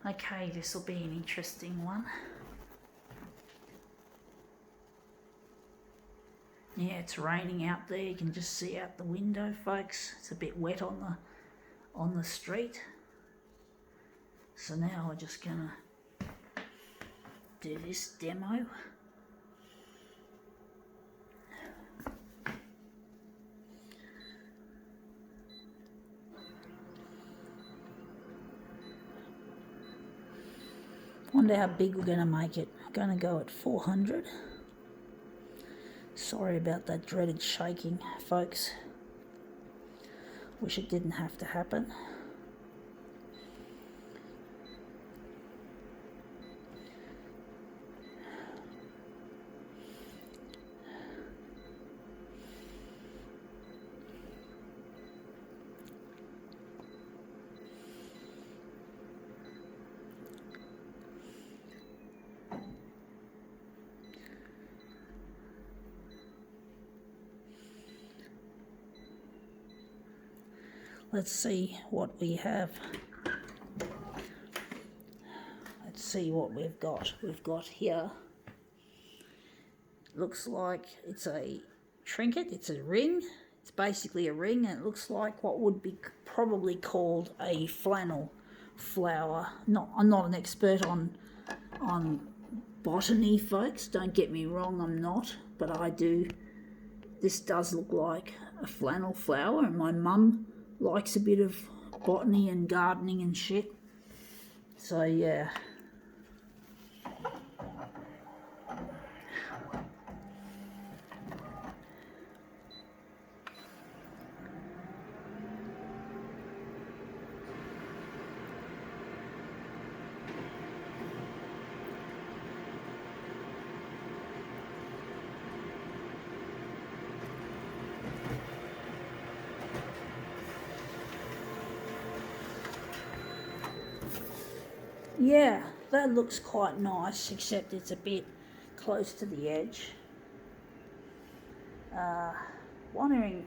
Okay, this will be an interesting one. Yeah, it's raining out there. You can just see out the window, folks. It's a bit wet on the street. So now we're just gonna do this demo. Wonder how big we're gonna make it. I'm gonna go at 400. Sorry about that dreaded shaking, folks. Wish it didn't have to happen. Let's see what we have. Let's see what we've got. We've got here, looks like it's a trinket, it's a ring. It's basically a ring, and it looks like what would be probably called a flannel flower. I'm not an expert on botany, folks. Don't get me wrong, I'm not, but I do. This does look like a flannel flower, and my mum likes a bit of botany and gardening and shit. So yeah. Yeah, that looks quite nice, except it's a bit close to the edge. Wondering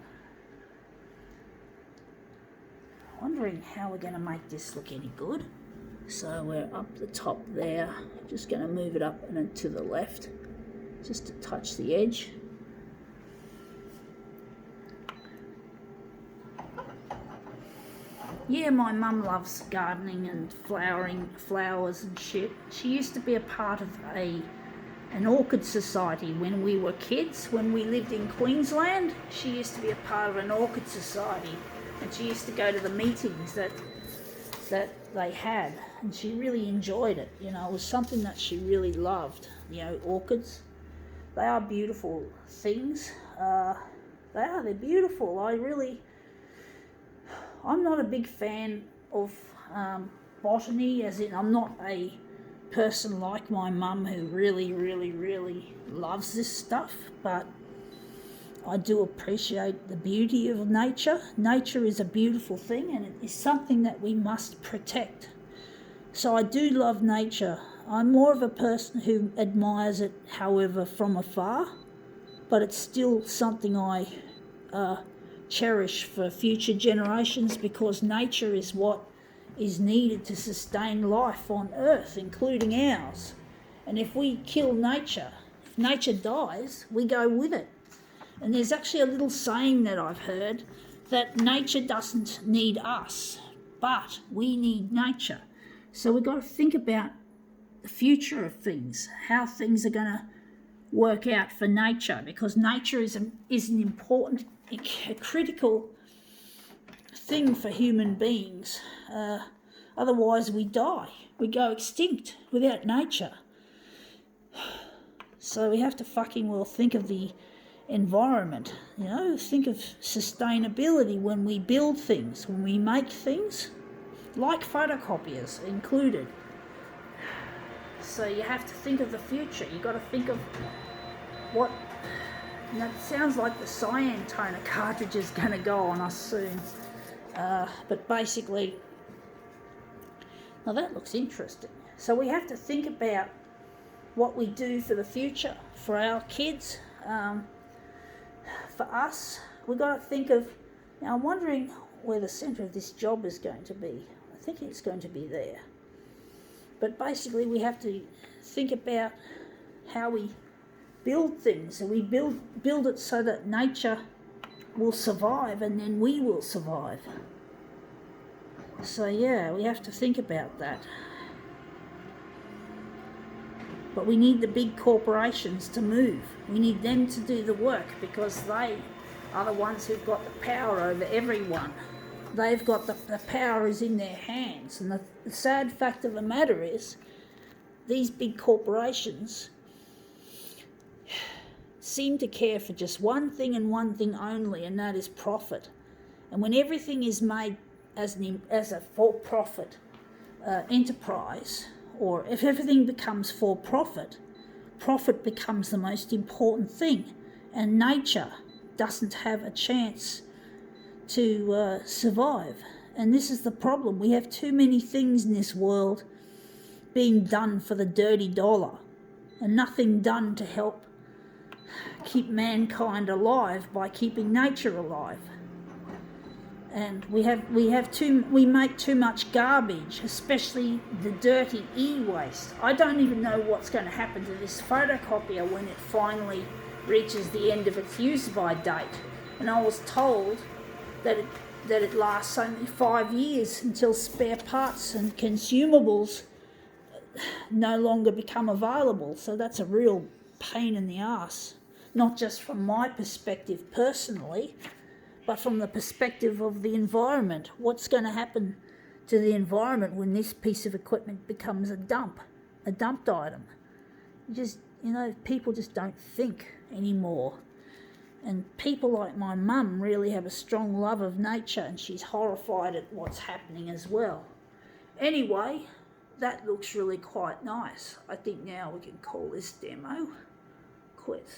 how we're going to make this look any good. So we're up the top there, just going to move it up and then to the left, just to touch the edge. Yeah, my mum loves gardening and flowers and shit. She used to be a part of an orchid society when we were kids. When we lived in Queensland, she used to be a part of an orchid society, and she used to go to the meetings that they had, and she really enjoyed it. You know, it was something that she really loved. You know, orchids, they are beautiful things. They're beautiful. I'm not a big fan of botany, as in I'm not a person like my mum who really, really, really loves this stuff, but I do appreciate the beauty of nature. Nature is a beautiful thing, and it is something that we must protect. So I do love nature. I'm more of a person who admires it, however, from afar, but it's still something I cherish for future generations, because nature is what is needed to sustain life on Earth, including ours. And if we kill nature, if nature dies, we go with it. And there's actually a little saying that I've heard, that nature doesn't need us, but we need nature. So we've got to think about the future of things, how things are going to work out for nature, because nature is an important, a critical thing for human beings. Otherwise we die, we go extinct without nature. So we have to fucking well think of the environment, you know, think of sustainability when we build things, when we make things, like photocopiers included. So you have to think of the future. You've got to think of what, you know, it sounds like the cyan toner cartridge is going to go on us soon. But basically, now that looks interesting. So we have to think about what we do for the future, for our kids. For us, we've got to think of, now I'm wondering where the centre of this job is going to be. I think it's going to be there. But basically we have to think about how we build things, and we build it so that nature will survive, and then we will survive. So yeah, we have to think about that. But we need the big corporations to move. We need them to do the work, because they are the ones who've got the power over everyone. They've got the power is in their hands. And the sad fact of the matter is, these big corporations seem to care for just one thing and one thing only, and that is profit. And when everything is made as a for-profit enterprise, or if everything becomes for profit, profit becomes the most important thing, and nature doesn't have a chance to survive. And this is the problem. We have too many things in this world being done for the dirty dollar, and nothing done to help keep mankind alive by keeping nature alive. And we make too much garbage, especially the dirty e-waste. I don't even know what's going to happen to this photocopier when it finally reaches the end of its use-by date. And I was told that it lasts only 5 years until spare parts and consumables no longer become available. So that's a real pain in the arse, not just from my perspective personally, but from the perspective of the environment. What's going to happen to the environment when this piece of equipment becomes a dumped item? People just don't think anymore. And people like my mum really have a strong love of nature, and she's horrified at what's happening as well. Anyway, that looks really quite nice. I think now we can call this demo quits.